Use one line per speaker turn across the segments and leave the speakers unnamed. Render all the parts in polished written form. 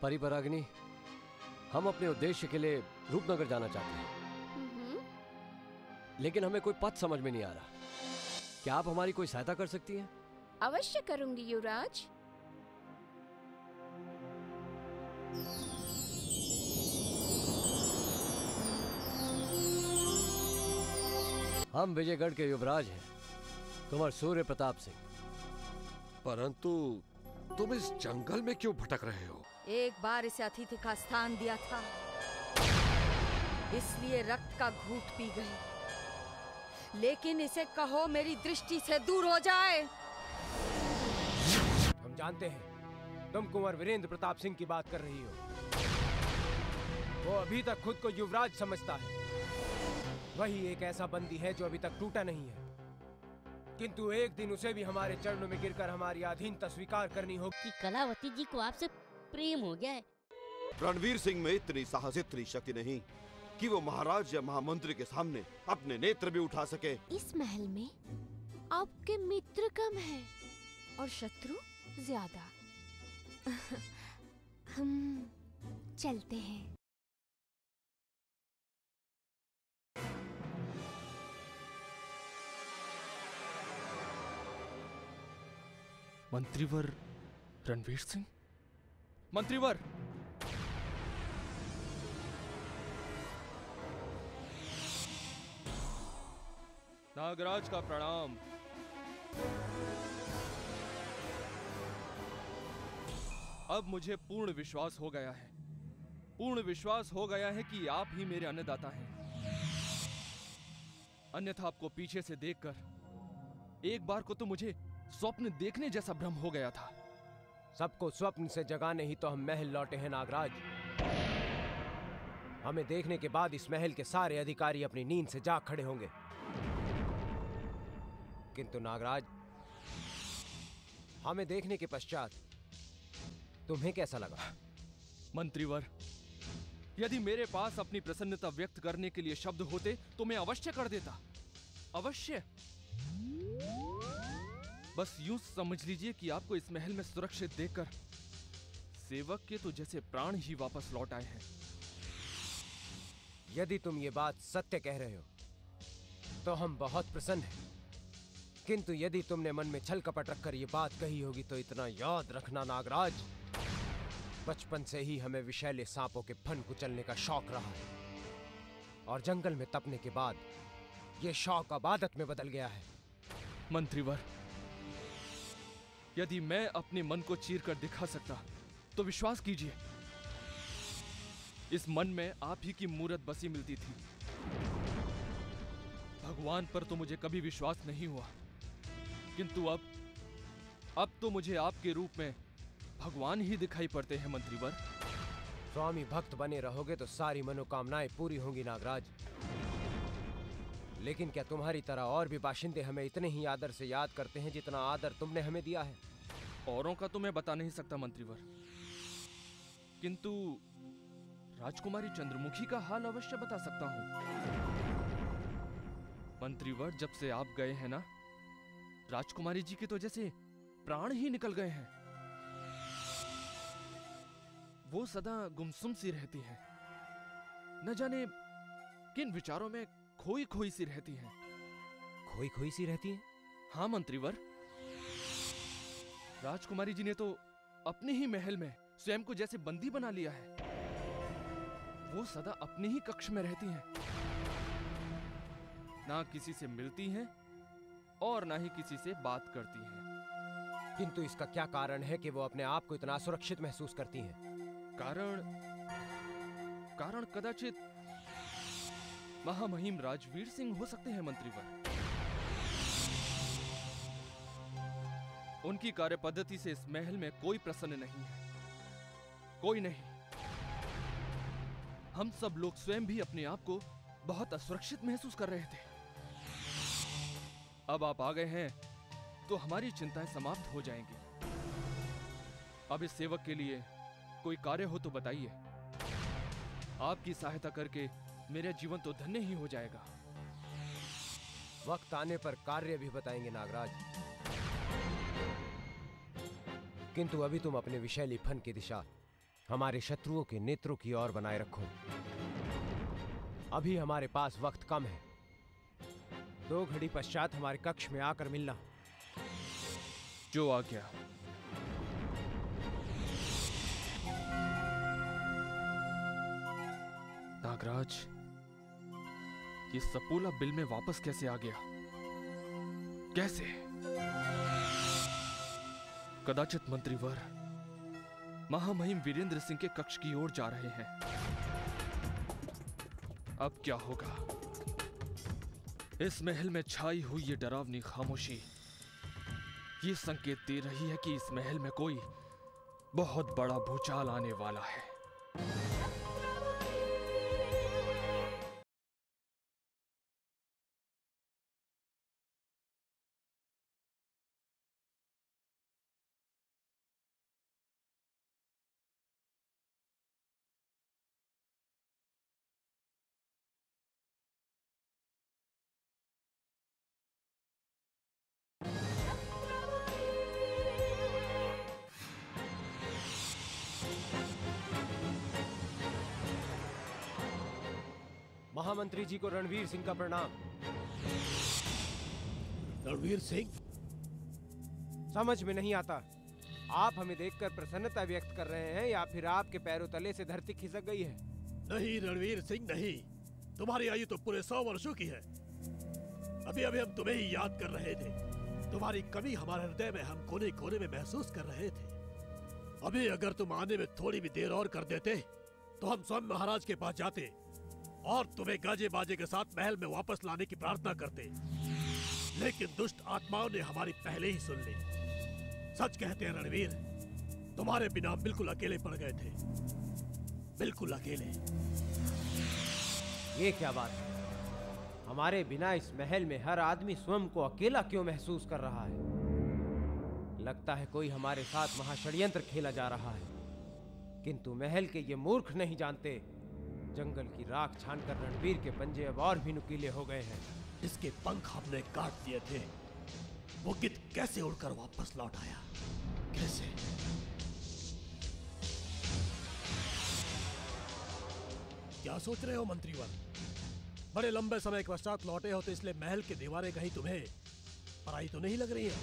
परिपरागिनी, हम अपने उद्देश्य के लिए रूपनगर जाना चाहते हैं, लेकिन हमें कोई पथ समझ में नहीं आ रहा। क्या आप हमारी कोई सहायता कर सकती हैं?
अवश्य करूंगी युवराज।
हम विजयगढ़ के युवराज हैं, कुंवर सूर्य प्रताप सिंह।
परंतु तुम इस जंगल में क्यों भटक रहे हो?
एक बार इसे अतिथि का स्थान दिया था, इसलिए रक्त का घूंट पी गई। लेकिन इसे कहो मेरी दृष्टि से दूर हो जाए।
हम जानते हैं तुम कुंवर वीरेंद्र प्रताप सिंह की बात कर रही हो। वो अभी तक खुद को युवराज समझता है। वही एक ऐसा बंदी है जो अभी तक टूटा नहीं है, किंतु एक दिन उसे भी हमारे चरणों में गिरकर हमारी अधीनता स्वीकार करनी होगी।
कि कलावती जी को आपसे प्रेम हो गया है।
रणवीर सिंह में इतनी साहस, इतनी शक्ति नहीं कि वो महाराज या महामंत्री के सामने अपने नेत्र भी उठा सके।
इस महल में आपके मित्र कम है और शत्रु ज्यादा। हम चलते हैं।
मंत्रीवर रणवीर सिंह? मंत्रीवर! नागराज का प्रणाम। अब मुझे पूर्ण विश्वास हो गया है, पूर्ण विश्वास हो गया है कि आप ही मेरे अन्नदाता हैं। अन्यथा आपको पीछे से देखकर एक बार को तो मुझे स्वप्न देखने जैसा भ्रम हो गया था।
सबको स्वप्न से जगाने ही तो हम महल लौटे हैं नागराज। हमें देखने के बाद इस महल के सारे अधिकारी अपनी नींद से जाग खड़े होंगे। किंतु नागराज, हमें देखने के पश्चात तुम्हें कैसा लगा?
मंत्रीवर, यदि मेरे पास अपनी प्रसन्नता व्यक्त करने के लिए शब्द होते तो मैं अवश्य कर देता, अवश्य। बस यूं समझ लीजिए कि आपको इस महल में सुरक्षित देखकर सेवक के तो जैसे प्राण ही वापस लौट आए हैं।
यदि तुम ये बात सत्य कह रहे हो तो हम बहुत प्रसन्न हैं, किंतु यदि तुमने मन में छल कपट रखकर ये बात कही होगी तो इतना याद रखना नागराज, बचपन से ही हमें विषैले सांपों के फन कुचलने का शौक रहा है, और जंगल में तपने के बाद ये शौक अब आदत में बदल गया है।
मंत्रीवर, यदि मैं अपने मन को चीर कर दिखा सकता तो विश्वास कीजिए, इस मन में आप ही की मूरत बसी मिलती थी। भगवान पर तो मुझे कभी विश्वास नहीं हुआ, किंतु अब तो मुझे आपके रूप में भगवान ही दिखाई पड़ते हैं मंत्रीवर।
स्वामी भक्त बने रहोगे तो सारी मनोकामनाएं पूरी होंगी नागराज। लेकिन क्या तुम्हारी तरह और भी बाशिंदे हमें इतने ही आदर से याद करते हैं जितना आदर तुमने हमें दिया है?
औरों का तो मैं बता नहीं सकता मंत्रीवर, किंतु राजकुमारी चंद्रमुखी का हाल अवश्य बता सकता हूं। मंत्रीवर, जब से आप गए हैं ना, राजकुमारी जी के तो जैसे प्राण ही निकल गए हैं। वो सदा गुमसुम सी रहती हैं, न जाने किन विचारों में खोई खोई सी रहती हैं।
खोई खोई सी रहती हैं?
हाँ मंत्रीवर, राजकुमारी जी ने तो अपने ही महल में स्वयं को जैसे बंदी बना लिया है। वो सदा अपने ही कक्ष में रहती हैं, ना किसी से मिलती हैं और ना ही किसी से बात करती हैं।
किंतु इसका क्या कारण है कि वो अपने आप को इतना असुरक्षित महसूस करती हैं?
कारण कदाचित महामहिम राजवीर सिंह हो सकते हैं मंत्रीवर। उनकी कार्य पद्धति से इस महल में कोई प्रसन्न नहीं है, कोई नहीं। हम सब लोग स्वयं भी अपने आप को बहुत असुरक्षित महसूस कर रहे थे। अब आप आ गए हैं तो हमारी चिंताएं समाप्त हो जाएंगी। अब इस सेवक के लिए कोई कार्य हो तो बताइए। आपकी सहायता करके मेरा जीवन तो धन्य ही हो जाएगा।
वक्त आने पर कार्य भी बताएंगे नागराज, किंतु अभी तुम अपने विषैली फन की दिशा हमारे शत्रुओं के नेत्रों की ओर बनाए रखो। अभी हमारे पास वक्त कम है। 2 घड़ी पश्चात हमारे कक्ष में आकर मिलना।
जो आ गया। नागराज, ये सपोला बिल में वापस कैसे आ गया? कैसे? कदाचित मंत्रीवर महामहिम वीरेंद्र सिंह के कक्ष की ओर जा रहे हैं। अब क्या होगा? इस महल में छाई हुई ये डरावनी खामोशी ये संकेत दे रही है कि इस महल में कोई बहुत बड़ा भूचाल आने वाला है।
महामंत्री जी को रणवीर सिंह का प्रणाम।
रणवीर सिंह?
समझ में नहीं आता, आप हमें देखकर प्रसन्नता व्यक्त कर रहे हैं या फिर आपके पैरों तले से धरती खिसक गई है?
नहीं रणवीर सिंह नहीं, तुम्हारी आयु तो पूरे 100 वर्षों की है। अभी अभी हम तुम्हें ही याद कर रहे थे। तुम्हारी कमी हमारे हृदय में हम कोने कोने में महसूस कर रहे थे। अभी अगर तुम आने में थोड़ी भी देर और कर देते तो हम स्वयं महाराज के पास जाते और तुम्हें गाजे बाजे के साथ महल में वापस लाने की प्रार्थना करते। लेकिन दुष्ट आत्माओं ने हमारी पहले ही सुन ली। सच कहते हैं रणवीर, तुम्हारे बिना बिल्कुल अकेले पड़ गए थे, बिल्कुल अकेले।
ये क्या बात है? हमारे बिना इस महल में हर आदमी स्वयं को अकेला क्यों महसूस कर रहा है? लगता है कोई हमारे साथ महाषड्यंत्र खेला जा रहा है। किंतु महल के ये मूर्ख नहीं जानते, जंगल की राख छानकर रणवीर के पंजे अब और भी नुकीले हो गए हैं।
इसके पंख हमने काट दिए थे, वो गिद्ध कैसे उड़कर वापस लौट आया? कैसे? क्या सोच रहे हो मंत्रीवर? बड़े लंबे समय के पश्चात लौटे हो तो इसलिए महल की दीवारें कहीं तुम्हें पराई तो नहीं लग रही है?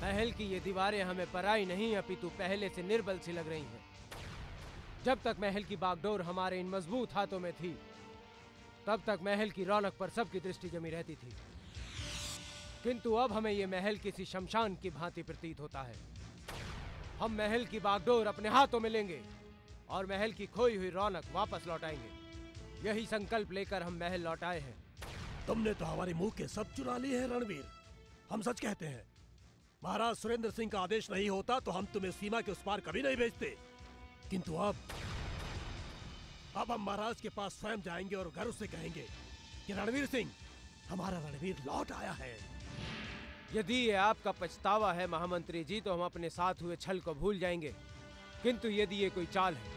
महल की ये दीवारें हमें पराई नहीं अपितु पहले से निर्बल सी लग रही हैं। जब तक महल की बागडोर हमारे इन मजबूत हाथों में थी, तब तक महल की रौनक पर सबकी दृष्टि जमी रहती थी। किंतु अब हमें यह महल किसी शमशान की भांति प्रतीत होता है। हम महल की बागडोर अपने हाथों में लेंगे और महल की खोई हुई रौनक वापस लौटाएंगे। यही संकल्प लेकर हम महल लौट आए हैं।
तुमने तो हमारे मुंह के सब चुरा लिए हैं रणवीर। हम सच कहते हैं, महाराज सुरेंद्र सिंह का आदेश नहीं होता तो हम तुम्हें सीमा के उस पार कभी नहीं भेजते। किंतु अब हम महाराज के पास स्वयं जाएंगे और गर्व से कहेंगे कि रणवीर सिंह, हमारा रणवीर लौट आया है।
यदि ये आपका पछतावा है महामंत्री जी, तो हम अपने साथ हुए छल को भूल जाएंगे। किंतु यदि ये कोई चाल है,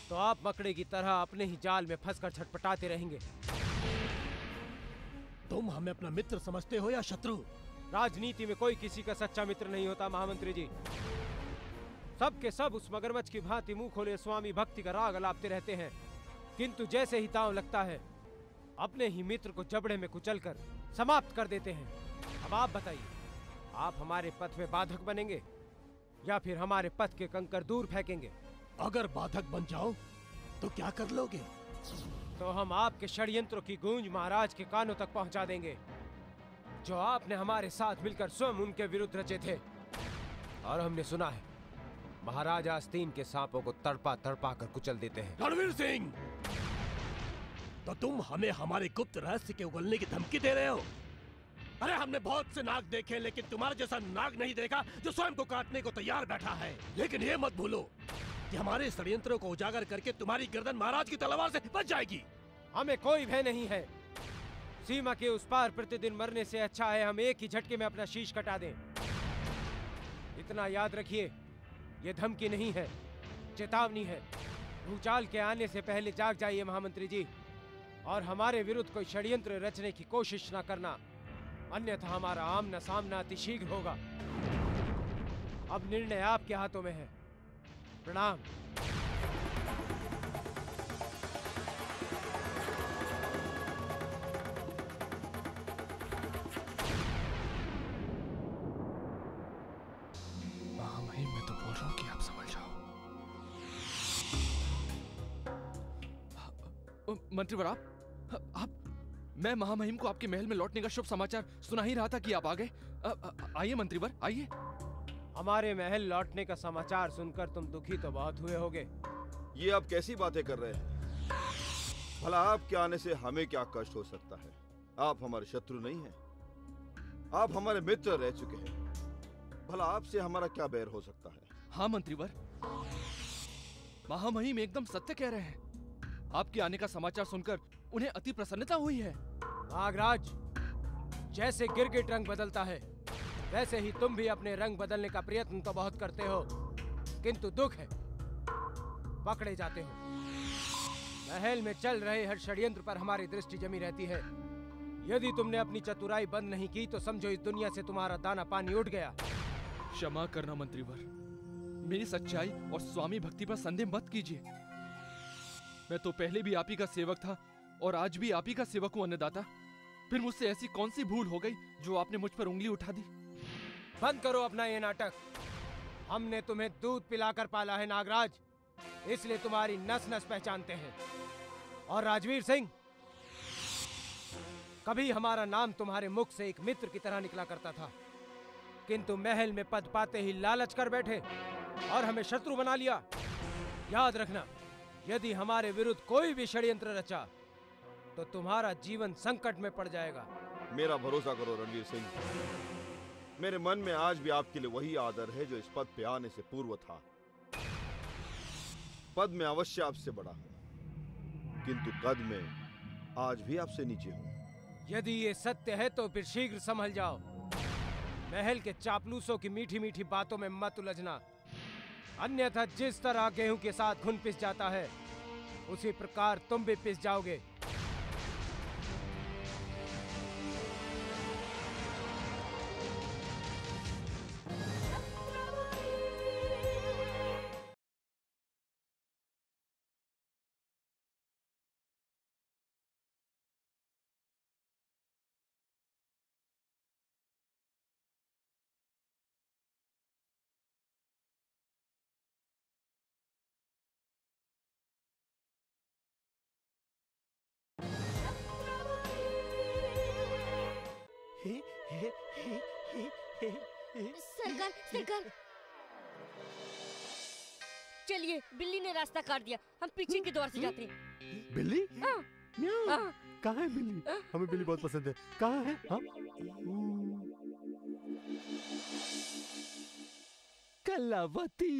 तो आप मकड़े की तरह अपने ही जाल में फंसकर छटपटाते रहेंगे।
तुम हमें अपना मित्र समझते हो या शत्रु?
राजनीति में कोई किसी का सच्चा मित्र नहीं होता महामंत्री जी। सब के सब उस मगरमच्छ की भांति मुंह खोले स्वामी भक्ति का राग अलापते रहते हैं, किंतु जैसे ही ताव लगता है अपने ही मित्र को जबड़े में कुचलकर समाप्त कर देते हैं। अब आप बताइए, आप हमारे पथ में बाधक बनेंगे या फिर हमारे पथ के कंकर दूर फेंकेंगे?
अगर बाधक बन जाओ तो क्या कर लोगे?
तो हम आपके षड्यंत्रों की गूंज महाराज के कानों तक पहुंचा देंगे, जो आपने हमारे साथ मिलकर स्वयं उनके विरुद्ध रचे थे। और हमने सुना है महाराज आस्तीन के सांपों को तड़पा तड़पा कर कुचल देते हैं।
रणवीर सिंह, तो तुम हमें हमारे गुप्त रहस्य के उगलने की धमकी दे रहे हो? अरे हमने बहुत से नाग देखे, लेकिन तुम्हारे जैसा नाग नहीं देखा जो स्वयं को काटने को तैयार बैठा है। लेकिन ये मत भूलो कि हमारे षड्यंत्रों को उजागर करके तुम्हारी गर्दन महाराज की तलवार से बच जाएगी।
हमें कोई भय नहीं है। सीमा के उस पार प्रतिदिन मरने से अच्छा है हम एक ही झटके में अपना शीश कटा दें। इतना याद रखिए, ये धमकी नहीं है, चेतावनी है। भूचाल के आने से पहले जाग जाइए महामंत्री जी, और हमारे विरुद्ध कोई षड्यंत्र रचने की कोशिश ना करना, अन्यथा हमारा आमना सामना अतिशीघ्र होगा। अब निर्णय आपके हाथों में है। प्रणाम।
महामहिम, मैं तो बोल रहा हूँ कि आप समझ जाओ। मंत्रीवर, आप मैं महामहिम को आपके महल में लौटने का शुभ समाचार सुना ही रहा था कि आप आ गए। आइए मंत्रीवर, आइए।
हमारे महल लौटने का समाचार सुनकर तुम दुखी तो बहुत हुए होगे।
ये आप कैसी बातें कर रहे हैं? भला आपके आने से हमें क्या कष्ट हो सकता है? आप हमारे शत्रु नहीं हैं। आप हमारे मित्र रह चुके हैं। भला आपसे हमारा क्या बैर हो सकता है?
हाँ मंत्रीवर, महामहिम एकदम सत्य कह रहे हैं। आपके आने का समाचार सुनकर उन्हें अति प्रसन्नता हुई है।
नागराज, जैसे गिरगिट रंग बदलता है वैसे ही तुम भी अपने रंग बदलने का प्रयत्न तो बहुत करते हो, किंतु दुख है पकड़े जाते हो। महल में चल रहे हर षड्यंत्र पर हमारी दृष्टि जमी रहती है। यदि तुमने अपनी चतुराई बंद नहीं की तो समझो इस दुनिया से तुम्हारा दाना पानी उठ गया।
क्षमा करना मंत्रीवर, मेरी सच्चाई और स्वामी भक्ति पर संदेह मत कीजिए। मैं तो पहले भी आप ही का सेवक था और आज भी आप ही का सेवक हूँ अन्नदाता। फिर मुझसे ऐसी कौन सी भूल हो गई जो आपने मुझ पर उंगली उठा दी?
बंद करो अपना ये नाटक। हमने तुम्हें दूध पिलाकर पाला है नागराज, इसलिए तुम्हारी नस नस पहचानते हैं। और राजवीर सिंह, कभी हमारा नाम तुम्हारे मुख से एक मित्र की तरह निकला करता था, किंतु महल में पद पाते ही लालच कर बैठे और हमें शत्रु बना लिया। याद रखना, यदि हमारे विरुद्ध कोई भी षड्यंत्र रचा तो तुम्हारा जीवन संकट में पड़ जाएगा।
मेरा भरोसा करो रणवीर सिंह, मेरे मन में आज भी आपके लिए वही आदर है जो इस पद पे आने से पूर्व था। पद में अवश्य आपसे बड़ा हूं, किंतु कद में आज भी आपसे नीचे हूं।
यदि ये सत्य है तो फिर शीघ्र संभल जाओ। महल के चापलूसों की मीठी मीठी बातों में मत उलझना, अन्यथा जिस तरह गेहूं के साथ घुन पिस जाता है उसी प्रकार तुम भी पिस जाओगे।
सरकार, सरकार, चलिए, बिल्ली ने रास्ता काट दिया, हम पीछे के द्वार से जाते हैं।
बिल्ली?
हाँ।
म्याऊं।
हाँ।
कहाँ है बिल्ली? हमें बिल्ली बहुत पसंद है। कहाँ है? हाँ? कलावती।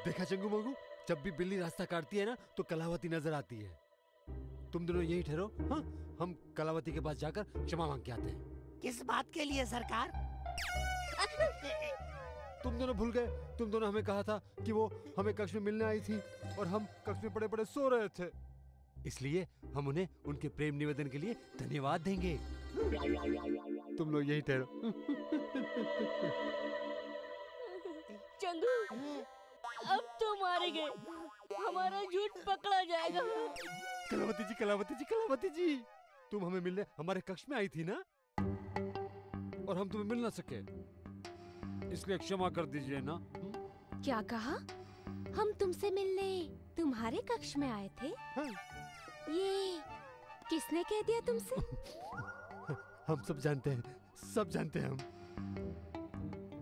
देखा चंगू मंगू, जब भी बिल्ली रास्ता काटती है ना तो कलावती नजर आती है। तुम दोनों यही ठहरो, हाँ? हम कलावती के पास जाकर क्षमा मांग के आते हैं।
किस बात के लिए सरकार?
तुम दोनों भूल गए, तुम दोनों हमें कहा था कि वो हमें कक्ष में मिलने आई थी और हम कक्ष में पड़े पड़े सो रहे थे, इसलिए हम उन्हें उनके प्रेम निवेदन के लिए धन्यवाद देंगे। तुम लोग यही ठहरो।
चंदू, अब तो मारे गए, हमारा झूठ पकड़ा जाएगा।
कलावती जी, कलावती जी, कलावती जी, तुम हमें मिलने हमारे कक्ष में आई थी ना, और हम तुम्हें मिल ना सके, इसलिए क्षमा कर दीजिए ना।
क्या कहा? हम तुमसे मिलने तुम्हारे कक्ष में आए थे?
हाँ।
ये किसने कह दिया तुमसे?
हम सब जानते हैं, सब जानते हैं हम,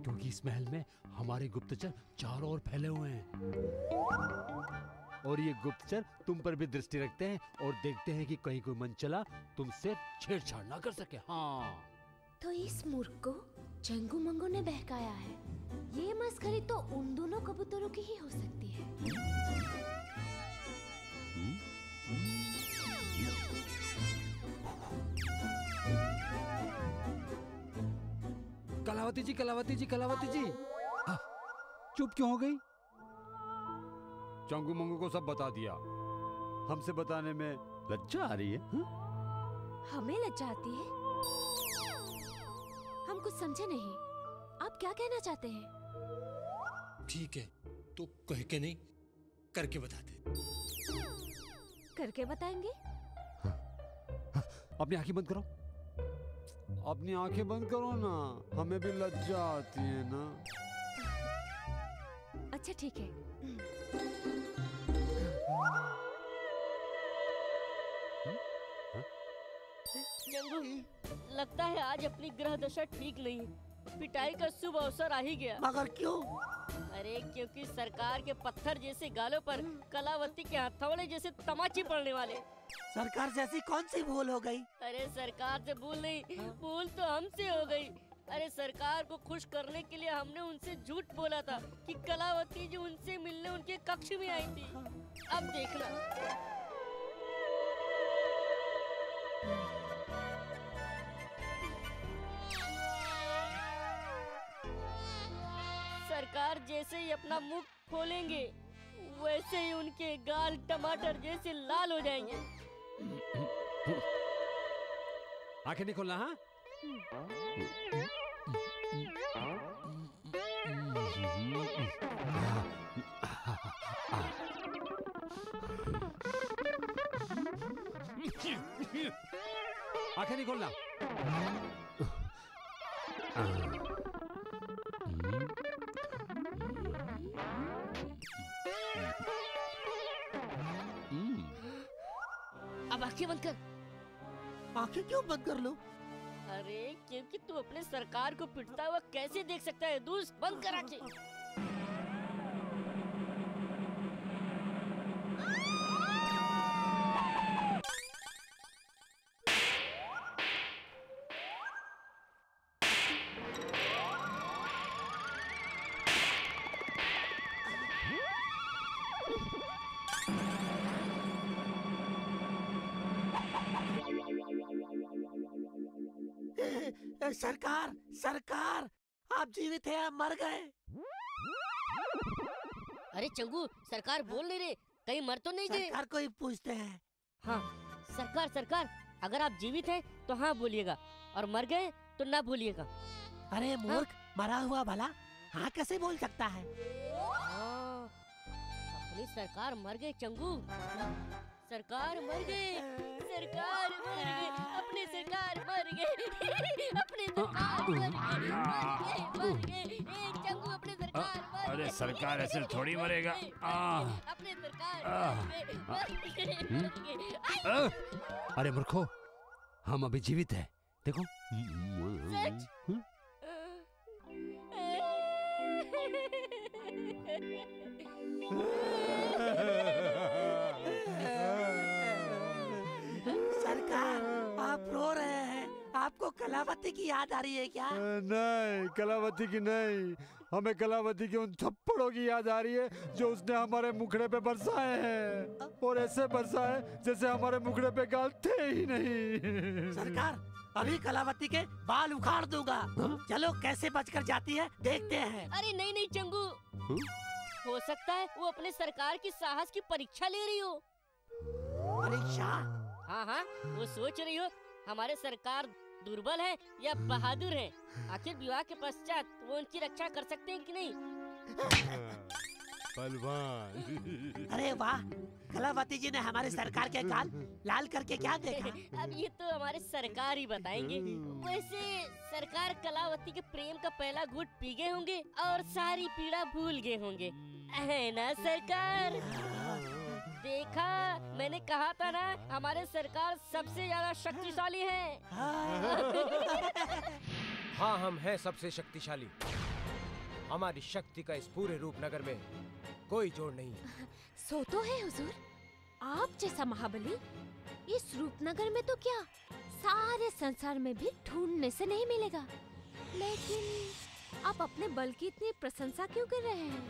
क्योंकि इस महल में हमारे गुप्तचर चारों ओर फैले हुए हैं, और ये गुप्तचर तुम पर भी दृष्टि रखते हैं और देखते हैं कि कहीं कोई मन चला तुमसे छेड़छाड़ ना कर सके। हाँ,
तो इस मूर्ख को चंगू मंगू ने बहकाया है। ये मस्खरी तो उन दोनों कबूतरों की ही हो सकती है।
कलावती जी, कलावती जी, कलावती जी, चुप क्यों हो गई? चंगू मंगू को सब बता दिया, हमसे बताने में लज्जा आ रही है।
हमें लज्जा आती है? हम कुछ समझे नहीं, आप क्या कहना चाहते हैं?
ठीक है, तो कह के नहीं करके बता दे।
करके बताएंगे?
अपनी आंखें बंद करो, अपनी आंखें बंद करो ना, हमें भी लज्जा आती है ना।
अच्छा ठीक है।
चंगू, लगता है आज अपनी ग्रह दशा ठीक नहीं है। पिटाई का शुभ अवसर आ ही गया।
मगर क्यों?
अरे क्योंकि सरकार के पत्थर जैसे गालों पर कलावती के हथौड़े जैसे तमाचे पड़ने वाले।
सरकार जैसी कौन सी भूल हो गई?
अरे सरकार से भूल नहीं, भूल तो हमसे हो गई। अरे सरकार को खुश करने के लिए हमने उनसे झूठ बोला था कि कलावती जो उनसे मिलने उनके कक्ष में आई थी। अब देखना। सरकार जैसे ही अपना मुख खोलेंगे वैसे ही उनके गाल टमाटर जैसे लाल हो जाएंगे।
आंखें नहीं खोलना। हाँ, आंखें नहीं खोलना।
अब आंखें बंद कर।
आंखें क्यों बंद कर लो?
अरे क्योंकि तू अपने सरकार को पिटता हुआ कैसे देख सकता है? दूस बंद कर आंखें।
सरकार, सरकार, आप जीवित हैं या मर गए?
अरे चंगू, सरकार बोल नहीं रहे, कहीं मर तो नहीं गए?
सरकार को ही पूछते हैं।
हाँ, सरकार, सरकार, अगर आप जीवित हैं तो हाँ बोलिएगा, और मर गए तो ना बोलिएगा।
अरे मूर्ख, मरा हुआ भला हाँ कैसे बोल सकता है?
अपनी सरकार मर गए चंगू, सरकार मर गए, सरकार मर गए, अपनी सरकार मर गए, अपनी सरकार मर गए, मर गए, चंगू अपनी सरकार मर गए।
अरे सरकार ऐसे थोड़ी मरेगा।
अपनी सरकार मर गए।
अरे मूर्खो, हम अभी जीवित हैं, देखो।
सच?
सरकार, आप रो रहे हैं, आपको कलावती की याद आ रही है क्या?
नहीं, कलावती की नहीं, हमें कलावती के उन थप्पड़ों की याद आ रही है जो उसने हमारे मुखड़े पे बरसाए हैं, और ऐसे बरसाए जैसे हमारे मुखड़े पे गाल थे ही नहीं।
सरकार, अभी कलावती के बाल उखाड़ दूंगा। चलो कैसे बचकर जाती है देखते हैं।
अरे नहीं नहीं चंगू, हो सकता है वो अपने सरकार की साहस की परीक्षा ले रही हो।
परीक्षा?
हाँ हाँ, वो सोच रही हो हमारे सरकार दुर्बल है या बहादुर है, आखिर विवाह के पश्चात वो उनकी रक्षा कर सकते हैं कि नहीं।
पहलवान।
अरे वाह, कलावती जी ने हमारे सरकार के गाल लाल करके क्या देखा?
अब ये तो हमारे सरकार ही बताएंगे। वैसे सरकार कलावती के प्रेम का पहला घूंट पी गए होंगे और सारी पीड़ा भूल गए होंगे, है ना सरकार? देखा, मैंने कहा था ना, हमारे सरकार सबसे ज्यादा शक्तिशाली है।
हाँ, हम हैं सबसे शक्तिशाली। हमारी शक्ति का इस पूरे रूपनगर में कोई जोड़ नहीं है।
सो तो है हुजूर, आप जैसा महाबली इस रूपनगर में तो क्या, सारे संसार में भी ढूंढने से नहीं मिलेगा। लेकिन आप अपने बल की इतनी प्रशंसा क्यों कर रहे हैं?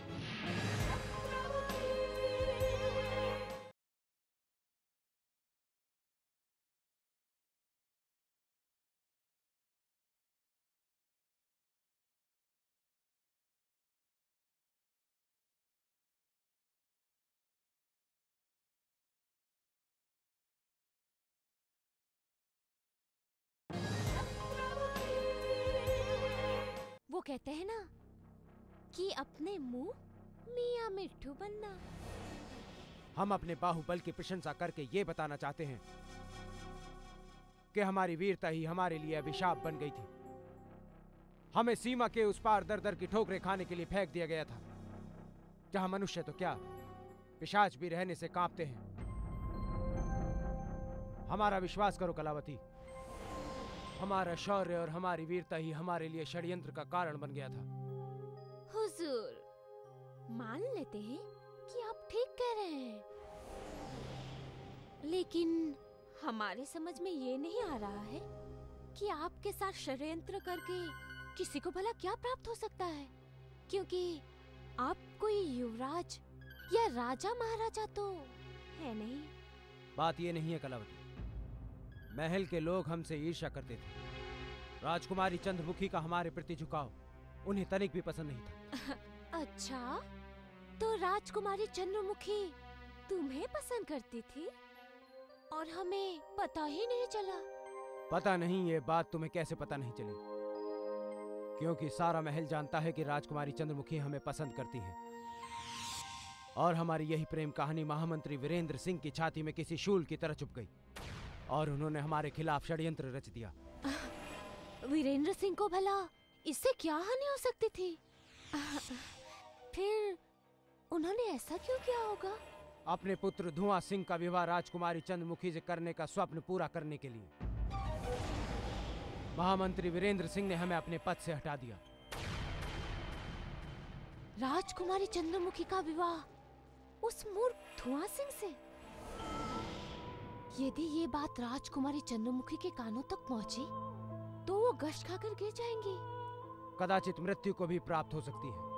वो कहते हैं ना कि अपने मुंह मियाँ मिट्ठू बनना।
हम अपने बाहुबल की प्रशंसा करके ये बताना चाहते हैं कि हमारी वीरता ही हमारे लिए अभिशाप बन गई थी। हमें सीमा के उस पार दर दर की ठोकरें खाने के लिए फेंक दिया गया था, जहां मनुष्य तो क्या पिशाच भी रहने से कांपते हैं। हमारा विश्वास करो कलावती, हमारा शौर्य और हमारी वीरता ही हमारे लिए षड्यंत्र का कारण बन गया था।
हुजूर, मान लेते हैं कि आप ठीक कह रहे हैं, लेकिन हमारे समझ में ये नहीं आ रहा है कि आपके साथ षड्यंत्र करके किसी को भला क्या प्राप्त हो सकता है, क्योंकि आप कोई युवराज या राजा महाराजा तो है नहीं।
बात ये नहीं है कलावती, महल के लोग हमसे ईर्ष्या करते थे। राजकुमारी चंद्रमुखी का हमारे प्रति झुकाव उन्हें तनिक भी पसंद नहीं था।
अच्छा, तो राजकुमारी चंद्रमुखी तुम्हें पसंद करती थी और हमें पता ही नहीं चला।
पता नहीं ये बात तुम्हें कैसे पता नहीं चली, क्योंकि सारा महल जानता है कि राजकुमारी चंद्रमुखी हमें पसंद करती है। और हमारी यही प्रेम कहानी महामंत्री वीरेंद्र सिंह की छाती में किसी शूल की तरह चुभ गई और उन्होंने हमारे खिलाफ षड्यंत्र रच दिया।
वीरेंद्र सिंह को भला इससे क्या हानि हो सकती थी? फिर उन्होंने ऐसा क्यों किया होगा?
अपने पुत्र धुआं सिंह का विवाह राजकुमारी चंद्रमुखी से करने का स्वप्न पूरा करने के लिए महामंत्री वीरेंद्र सिंह ने हमें अपने पद से हटा दिया।
राजकुमारी चंद्रमुखी का विवाह उस मूर्ख धुआं सिंह से? यदि ये बात राजकुमारी चंद्रमुखी के कानों तक पहुंची तो वो गश्त खाकर गिर जाएंगी।
कदाचित मृत्यु को भी प्राप्त हो सकती है।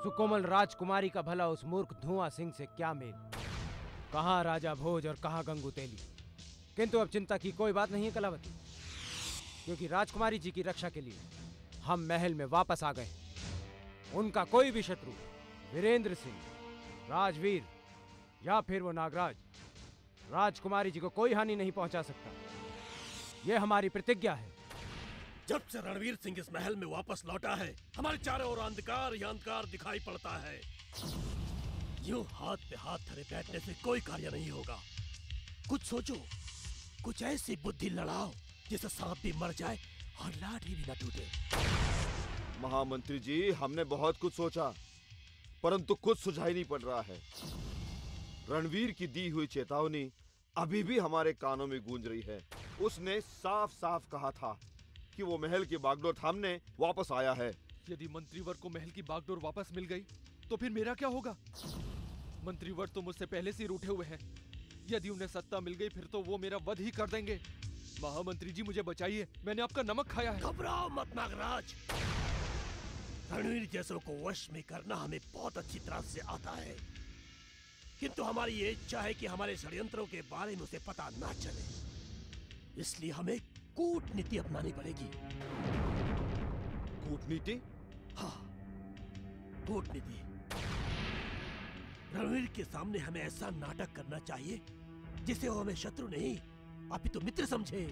सुकोमल राजकुमारी का भला उस मूर्ख धुआं सिंह से क्या मेल? कहाँ राजा भोज और कहाँ गंगू तेली। किंतु अब चिंता की कोई बात नहीं है कलावती, क्योंकि राजकुमारी जी की रक्षा के लिए हम महल में वापस आ गए। उनका कोई भी शत्रु, वीरेंद्र सिंह, राजवीर या फिर वो नागराज, राजकुमारी जी को कोई हानि नहीं पहुंचा सकता। यह हमारी प्रतिज्ञा है।
जब से रणवीर सिंह इस महल में वापस लौटा है, हमारे चारों ओर अंधकार ही अंधकार दिखाई पड़ता है। यूं हाथ पे हाथ धरे बैठने से कोई कार्य नहीं होगा। कुछ सोचो, कुछ ऐसी बुद्धि लड़ाओ जिससे सांप भी मर जाए और लाठी भी न टूटे।
महामंत्री जी, हमने बहुत कुछ सोचा, परंतु कुछ सुझाई नहीं पड़ रहा है। रणवीर की दी हुई चेतावनी अभी भी हमारे कानों में गूंज रही है। उसने साफ साफ कहा था कि वो महल की बागडोर थामने वापस आया है।
यदि मंत्रीवर को महल की बागडोर वापस मिल गई तो फिर मेरा क्या होगा? मंत्रीवर तो मुझसे पहले से रूठे हुए हैं। यदि उन्हें सत्ता मिल गई फिर तो वो मेरा वध ही कर देंगे। महामंत्री जी, मुझे बचाइए, मैंने आपका नमक खाया है।
घबराओ मत नागराज, रणवीर जैसों को वश में करना हमें बहुत अच्छी तरह से आता है, किंतु हमारी ये इच्छा है कि हमारे षड्यंत्रों के बारे में उसे पता ना चले। इसलिए हमें कूटनीति अपनानी पड़ेगी।
कूटनीति?
हाँ, कूटनीति। रणवीर के सामने हमें ऐसा नाटक करना चाहिए जिसे वो हमें शत्रु नहीं अपितु मित्र समझे।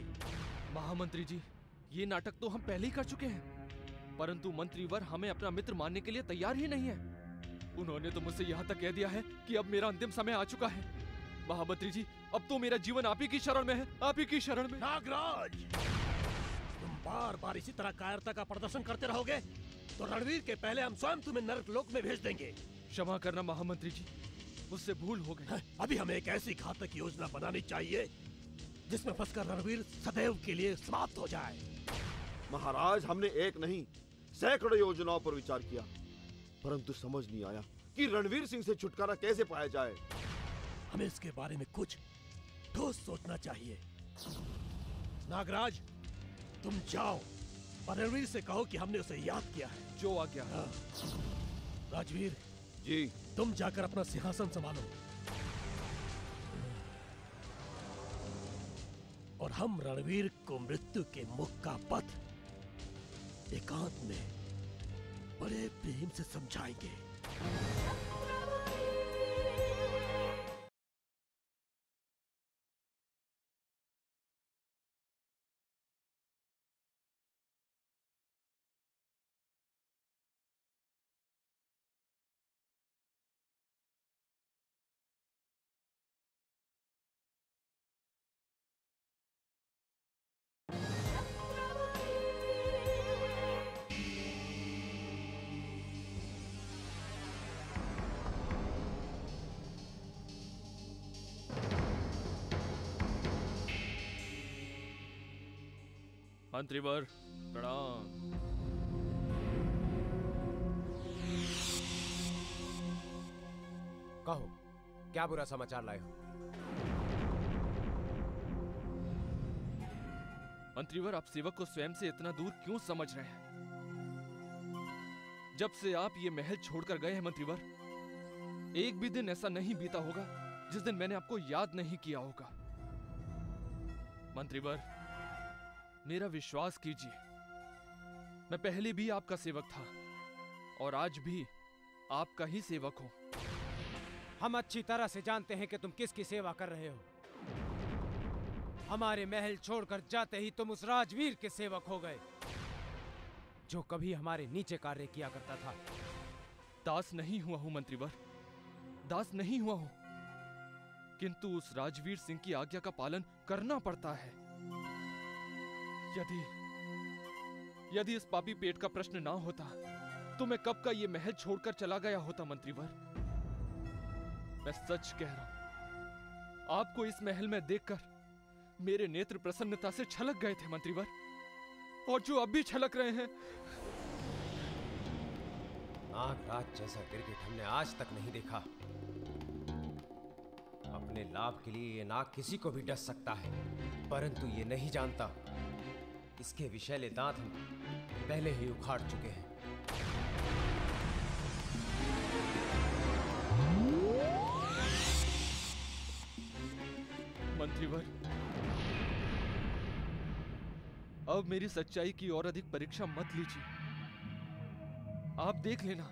महामंत्री जी, ये नाटक तो हम पहले ही कर चुके हैं, परंतु मंत्रीवर हमें अपना मित्र मानने के लिए तैयार ही नहीं है। उन्होंने तो मुझसे यहाँ तक कह दिया है कि अब मेरा अंतिम समय आ चुका है। महामंत्री जी, अब तो मेरा जीवन आप ही की शरण में है, आप ही की शरण में।
नागराज, तुम बार बार इसी तरह कायरता का प्रदर्शन करते रहोगे तो रणवीर के पहले हम स्वयं तुम्हें नरक लोक में भेज देंगे।
क्षमा करना महामंत्री जी, मुझसे भूल हो गई।
अभी हमें एक ऐसी घातक योजना बनानी चाहिए जिसमें फंसकर रणवीर सदैव के लिए समाप्त हो जाए।
महाराज, हमने एक नहीं सैकड़ों योजनाओं पर विचार किया, परंतु समझ नहीं आया कि रणवीर सिंह से छुटकारा कैसे पाया जाए।
हमें इसके बारे में कुछ ठोस सोचना चाहिए। नागराज, तुम जाओ और रणवीर से कहो कि हमने उसे याद किया है।
जो आ गया।
राजवीर
जी,
तुम जाकर अपना सिंहासन संभालो और हम रणवीर को मृत्यु के मुख का पथ एकांत में बड़े प्रेम से समझाएंगे।
मंत्रीवर प्रणाम।
कहो, क्या बुरा समाचार लाए हो?
मंत्रीवर, आप सेवक को स्वयं से इतना दूर क्यों समझ रहे हैं? जब से आप ये महल छोड़कर गए हैं मंत्रीवर, एक भी दिन ऐसा नहीं बीता होगा जिस दिन मैंने आपको याद नहीं किया होगा। मंत्रीवर, मेरा विश्वास कीजिए, मैं पहले भी आपका सेवक था और आज भी आपका ही सेवक हूं।
हम अच्छी तरह से जानते हैं कि तुम किसकी सेवा कर रहे हो। हमारे महल छोड़कर जाते ही तुम उस राजवीर के सेवक हो गए जो कभी हमारे नीचे कार्य किया करता था।
दास नहीं हुआ हूं मंत्रीवर, दास नहीं हुआ हूं, किंतु उस राजवीर सिंह की आज्ञा का पालन करना पड़ता है। यदि इस पापी पेट का प्रश्न ना होता तो मैं कब का ये महल छोड़कर चला गया होता मंत्रीवर। मैं सच कह रहा हूं, आपको इस महल में देखकर मेरे नेत्र प्रसन्नता से छलक गए थे मंत्रीवर, और जो अब भी छलक रहे हैं।
नागराज जैसा गिरगिट हमने आज तक नहीं देखा। अपने लाभ के लिए ये नाग किसी को भी डस सकता है, परंतु ये नहीं जानता इसके विषैले दांत हम पहले ही उखाड़ चुके हैं।
मंत्रीवर, अब मेरी सच्चाई की और अधिक परीक्षा मत लीजिए। आप देख लेना,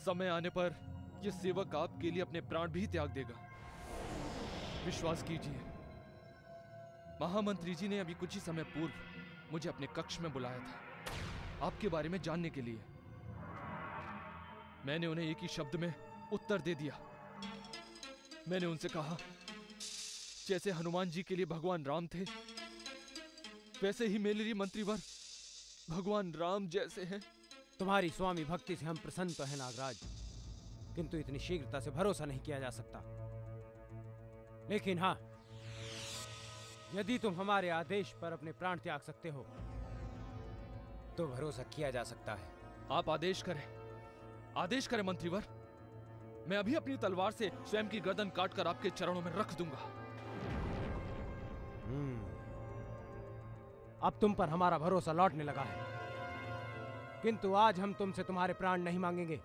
समय आने पर यह सेवक आपके लिए अपने प्राण भी त्याग देगा। विश्वास कीजिए, महामंत्री जी ने अभी कुछ ही समय पूर्व मुझे अपने कक्ष में बुलाया था आपके बारे में जानने के लिए। मैंने उन्हें एक ही शब्द में उत्तर दे दिया। मैंने उनसे कहा, जैसे हनुमान जी के लिए भगवान राम थे, वैसे ही मेरे लिए मंत्रीवर भगवान राम जैसे हैं।
तुम्हारी स्वामी भक्ति से हम प्रसन्न तो हैं नागराज, किंतु इतनी शीघ्रता से भरोसा नहीं किया जा सकता। लेकिन हाँ, यदि तुम हमारे आदेश पर अपने प्राण त्याग सकते हो तो भरोसा किया जा सकता है।
आप आदेश करें, आदेश करें मंत्रीवर। मैं अभी अपनी तलवार से स्वयं की गर्दन काटकर आपके चरणों में रख दूंगा।
अब तुम पर हमारा भरोसा लौटने लगा है, किंतु आज हम तुमसे तुम्हारे प्राण नहीं मांगेंगे।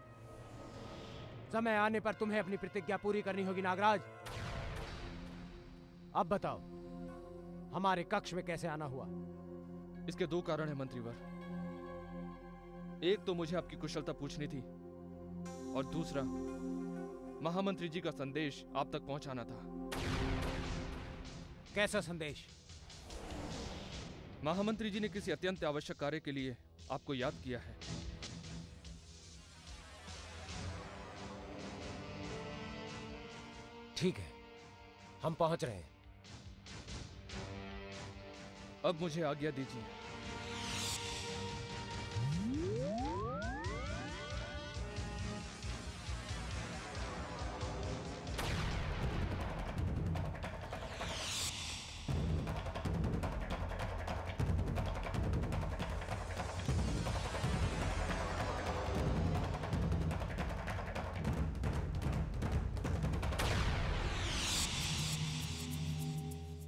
समय आने पर तुम्हें अपनी प्रतिज्ञा पूरी करनी होगी नागराज। अब बताओ, हमारे कक्ष में कैसे आना हुआ?
इसके दो कारण हैं मंत्रीवर। एक तो मुझे आपकी कुशलता पूछनी थी, और दूसरा महामंत्री जी का संदेश आप तक पहुंचाना था।
कैसा संदेश?
महामंत्री जी ने किसी अत्यंत आवश्यक कार्य के लिए आपको याद किया है।
ठीक है, हम पहुंच रहे हैं।
अब मुझे आज्ञा दीजिए।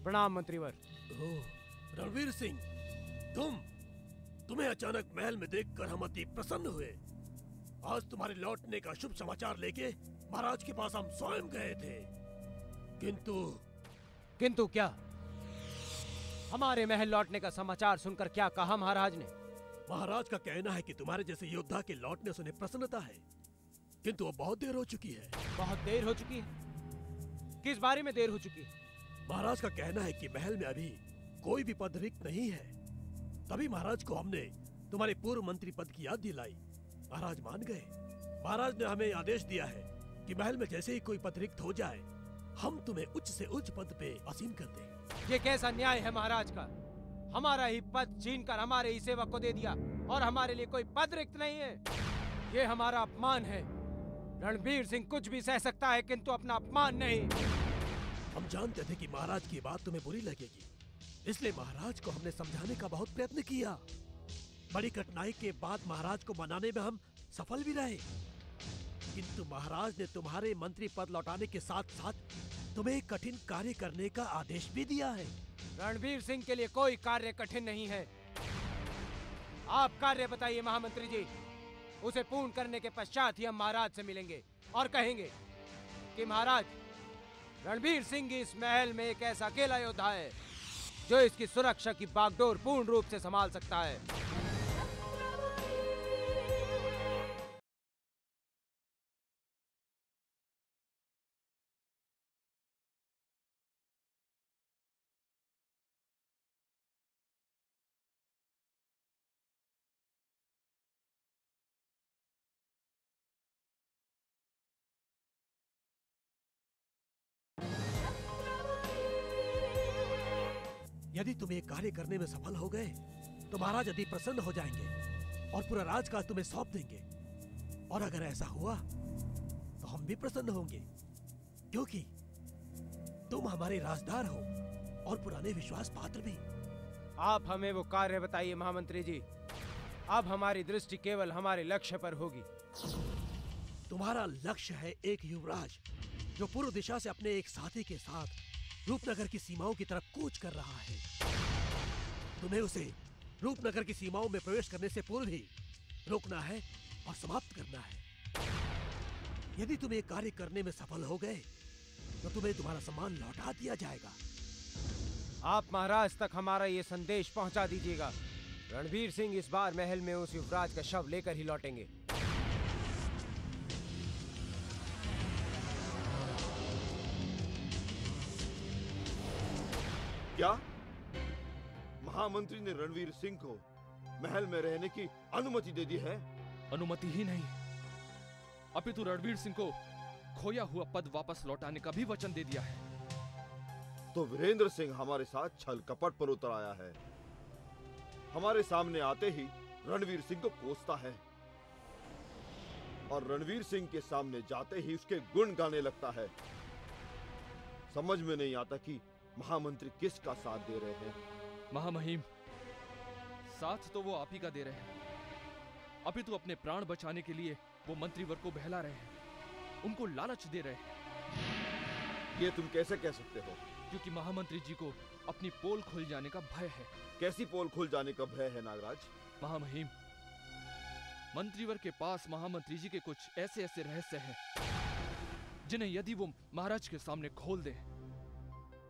प्रणाम मंत्रीवर।
रणवीर सिंह, तुम्हें अचानक महल में देखकर हम अति प्रसन्न हुए। आज तुम्हारे लौटने का शुभ समाचार लेके महाराज के पास हम स्वयं गए थे,
किंतु क्या? हमारे महल लौटने का समाचार सुनकर क्या कहा महाराज ने?
महाराज का कहना है कि तुम्हारे जैसे योद्धा के लौटने से उन्हें प्रसन्नता है, किंतु अब बहुत देर हो चुकी है।
बहुत देर हो चुकी है? किस बारे में देर हो चुकी है?
महाराज का कहना है कि महल में अभी कोई भी पद रिक्त नहीं है। तभी महाराज को हमने तुम्हारे पूर्व मंत्री पद की याद दिलाई। महाराज मान गए। महाराज ने हमें आदेश दिया है कि महल में जैसे ही कोई पद रिक्त हो जाए, हम तुम्हें उच्च से उच्च पद पे आसीन कर दें।
ये कैसा न्याय है महाराज का? हमारा ही पद छीनकर हमारे ही सेवक को दे दिया और हमारे लिए कोई पद रिक्त नहीं है। ये हमारा अपमान है। रणवीर सिंह कुछ भी सह सकता है, किंतु अपना अपमान नहीं।
हम जानते थे कि महाराज की बात तुम्हें बुरी लगेगी, इसलिए महाराज को हमने समझाने का बहुत प्रयत्न किया। बड़ी कठिनाई के बाद महाराज को मनाने में हम सफल भी रहे, किंतु महाराज ने तुम्हारे मंत्री पद लौटाने के साथ साथ तुम्हें एक कठिन कार्य करने का आदेश भी दिया है।
रणवीर सिंह के लिए कोई कार्य कठिन नहीं है। आप कार्य बताइए महामंत्री जी। उसे पूर्ण करने के पश्चात ही हम महाराज से मिलेंगे और कहेंगे कि महाराज, रणवीर सिंह इस महल में एक ऐसा अकेला योद्धा है जो इसकी सुरक्षा की बागडोर पूर्ण रूप से संभाल सकता है।
यदि तुम ये कार्य करने में सफल हो गए तो महाराज अति प्रसन्न हो जाएंगे और पूरा राजकाज तुम्हें सौंप देंगे। और अगर ऐसा हुआ तो हम भी प्रसन्न होंगे, क्योंकि तुम हमारे राजदार हो और पुराने विश्वास पात्र भी।
आप हमें वो कार्य बताइए महामंत्री जी। अब हमारी दृष्टि केवल हमारे लक्ष्य पर होगी।
तुम्हारा लक्ष्य है एक युवराज जो पूर्व दिशा से अपने एक साथी के साथ रूपनगर की सीमाओं की तरफ कूच कर रहा है। तुम्हें उसे रूपनगर की सीमाओं में प्रवेश करने से पूर्व ही रोकना है और समाप्त करना है। यदि तुम ये कार्य करने में सफल हो गए तो तुम्हें तुम्हारा सम्मान लौटा दिया जाएगा।
आप महाराज तक हमारा ये संदेश पहुंचा दीजिएगा। रणवीर सिंह इस बार महल में उस युवराज का शव लेकर ही लौटेंगे।
क्या महामंत्री ने रणवीर सिंह को महल में रहने की अनुमति दे दी है?
अनुमति ही नहीं, अपितु रणवीर सिंह को खोया हुआ पद वापस लौटाने का भी वचन दे दिया है।
तो वीरेंद्र सिंह हमारे साथ छल कपट पर उतर आया है। हमारे सामने आते ही रणवीर सिंह को कोसता है और रणवीर सिंह के सामने जाते ही उसके गुण गाने लगता है। समझ में नहीं आता कि महामंत्री किसका साथ दे रहे हैं।
महामहिम, साथ तो वो आप ही का दे रहे हैं, अपितु अपने प्राण बचाने के लिए वो मंत्रीवर को बहला रहे हैं, उनको लालच दे रहे हैं।
ये तुम कैसे कह सकते हो?
क्योंकि महामंत्री जी को अपनी पोल खुल जाने का भय है।
कैसी पोल खुल जाने का भय है नागराज?
महामहिम, मंत्रीवर के पास महामंत्री जी के कुछ ऐसे ऐसे रहस्य हैं जिन्हें यदि वो महाराज के सामने खोल दें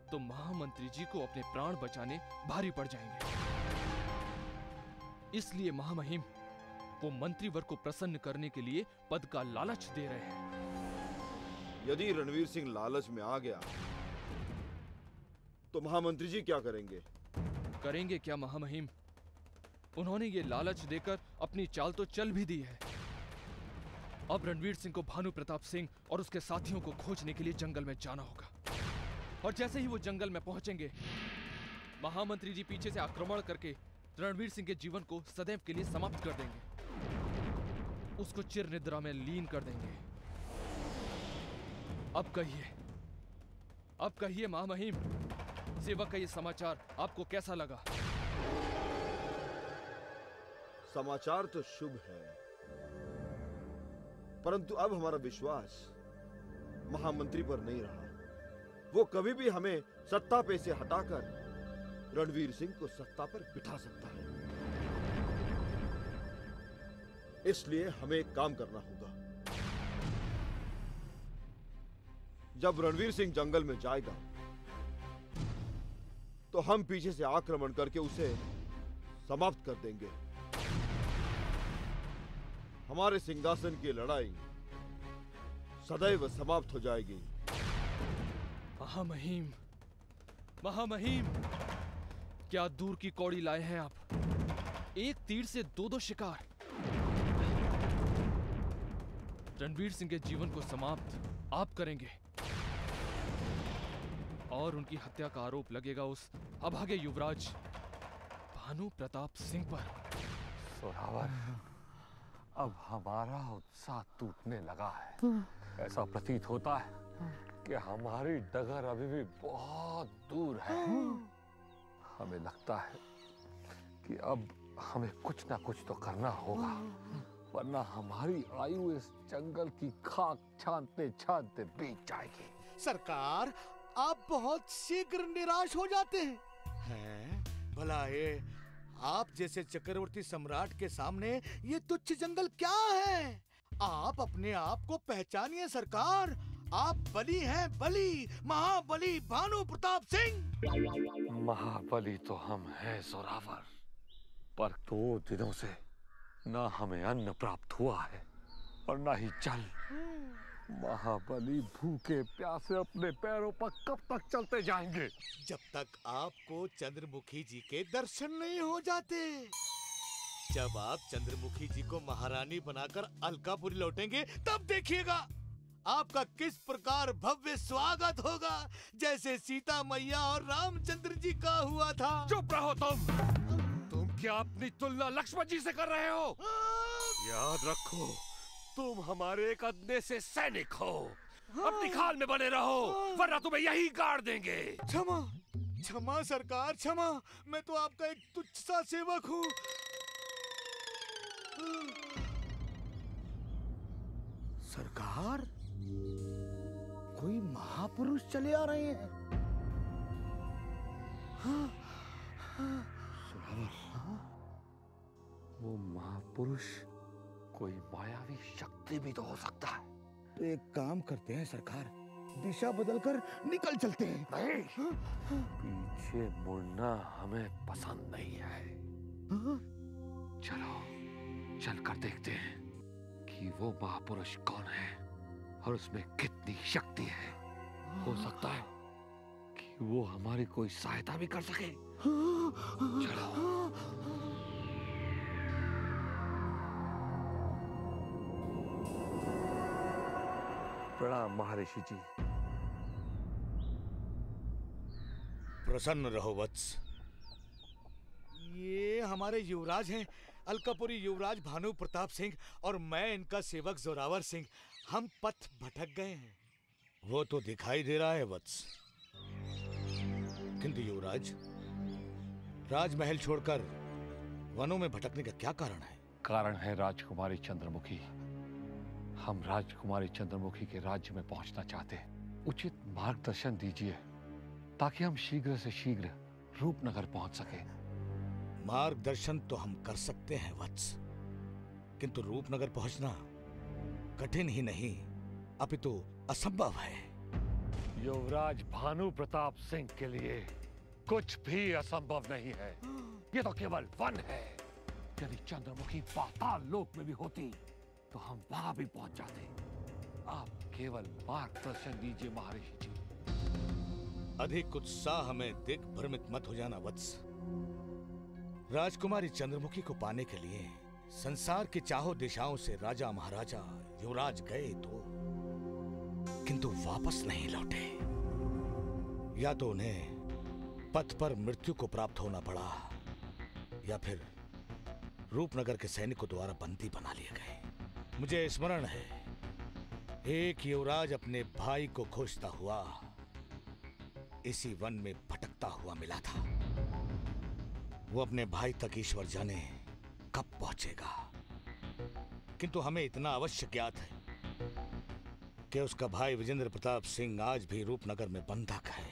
तो महामंत्री जी को अपने प्राण बचाने भारी पड़ जाएंगे। इसलिए महामहिम, वो मंत्रीवर को प्रसन्न करने के लिए पद का लालच दे रहे हैं।
यदि रणवीर सिंह लालच में आ गया तो महामंत्री जी क्या करेंगे?
करेंगे क्या महामहिम, उन्होंने ये लालच देकर अपनी चाल तो चल भी दी है। अब रणवीर सिंह को भानु प्रताप सिंह और उसके साथियों को खोजने के लिए जंगल में जाना होगा, और जैसे ही वो जंगल में पहुंचेंगे, महामंत्री जी पीछे से आक्रमण करके रणवीर सिंह के जीवन को सदैव के लिए समाप्त कर देंगे, उसको चिर निद्रा में लीन कर देंगे। अब कहिए महामहिम, सेवक का ये समाचार आपको कैसा लगा?
समाचार तो शुभ है, परंतु अब हमारा विश्वास महामंत्री पर नहीं रहा। वो कभी भी हमें सत्ता पे से हटाकर रणवीर सिंह को सत्ता पर बिठा सकता है। इसलिए हमें एक काम करना होगा। जब रणवीर सिंह जंगल में जाएगा तो हम पीछे से आक्रमण करके उसे समाप्त कर देंगे। हमारे सिंहासन की लड़ाई सदैव समाप्त हो जाएगी।
महामहिम, महामहिम, क्या दूर की कौड़ी लाए हैं आप? एक तीर से दो शिकार। रणवीर सिंह के जीवन को समाप्त आप करेंगे और उनकी हत्या का आरोप लगेगा उस अभागे युवराज भानु प्रताप सिंह पर।
जोरावर, अब हमारा उत्साह टूटने लगा है। ऐसा प्रतीत होता है कि हमारी डगर अभी भी बहुत दूर है। हमें लगता है कि अब हमें कुछ ना कुछ तो करना होगा, वरना हमारी आयु इस जंगल की खाक छानते छानते बीत जाएगी।
सरकार, आप बहुत शीघ्र निराश हो जाते हैं? भला ये आप जैसे चक्रवर्ती सम्राट के सामने ये तुच्छ जंगल क्या है? आप अपने आप को पहचानिए सरकार। आप बली हैं, बली, महाबली भानु प्रताप सिंह।
महाबली तो हम हैं जोरावर, पर 2 दिनों से ना हमें अन्न प्राप्त हुआ है और ना ही जल। महाबली भूखे प्यासे अपने पैरों पर कब तक चलते जाएंगे?
जब तक आपको चंद्रमुखी जी के दर्शन नहीं हो जाते। जब आप चंद्रमुखी जी को महारानी बनाकर अलकापुरी लौटेंगे, तब देखिएगा आपका किस प्रकार भव्य स्वागत होगा, जैसे सीता मैया और रामचंद्र जी का हुआ था।
चुप रहो तुम क्या अपनी तुलना लक्ष्मण जी से कर रहे हो? याद रखो, तुम हमारे एक अदने से सैनिक हो। अपनी खाल में बने रहो, वरना तुम्हें यही गाड़ देंगे।
क्षमा, क्षमा सरकार, क्षमा। मैं तो आपका एक तुच्छ सा सेवक हूँ। सरकार, कोई महापुरुष चले आ रहे हैं।
वो महापुरुष कोई मायावी शक्ति भी तो हो सकता है।
तो एक काम करते हैं सरकार, दिशा बदलकर निकल चलते हैं।
नहीं, पीछे मुड़ना हमें पसंद नहीं है। चलो, चलकर देखते हैं कि वो महापुरुष कौन है और उसमें कितनी शक्ति है। हो सकता है कि वो हमारी कोई सहायता भी कर सके। चलो। प्रणाम महर्षि जी।
प्रसन्न रहो वत्स। ये हमारे युवराज हैं, अलकापुरी युवराज भानु प्रताप सिंह, और मैं इनका सेवक जोरावर सिंह। हम पथ भटक गए हैं। वो तो दिखाई दे रहा है वत्स, किंतु युवराज, राजमहल छोड़कर वनों में भटकने का क्या कारण है?
कारण है राजकुमारी चंद्रमुखी। हम राजकुमारी चंद्रमुखी के राज्य में पहुंचना चाहते हैं। उचित मार्गदर्शन दीजिए ताकि हम शीघ्र से शीघ्र रूपनगर पहुंच सके।
मार्गदर्शन तो हम कर सकते हैं वत्स, किंतु रूपनगर पहुंचना कठिन ही नहीं अपितु असंभव है।
युवराज भानु प्रताप सिंह के लिए कुछ भी असंभव नहीं है। ये तो केवल वन है। यदि चंद्रमुखी पाताल लोक में भी होती तो हम वहां भी पहुंच जाते। आप केवल मार्गदर्शन दीजिए महर्षि जी।
अधिक उत्साह में दिग्भ्रमित मत हो जाना वत्स। राजकुमारी चंद्रमुखी को पाने के लिए संसार की चारों दिशाओं से राजा महाराजा युवराज गए तो, किंतु वापस नहीं लौटे। या तो उन्हें पथ पर मृत्यु को प्राप्त होना पड़ा, या फिर रूपनगर के सैनिकों द्वारा बंदी बना लिए गए। मुझे स्मरण है, एक युवराज अपने भाई को खोजता हुआ इसी वन में भटकता हुआ मिला था। वो अपने भाई तक ईश्वर जाने कब पहुंचेगा, किंतु हमें इतना अवश्य ज्ञात है कि उसका भाई विजेंद्र प्रताप सिंह आज भी रूपनगर में बंधक है।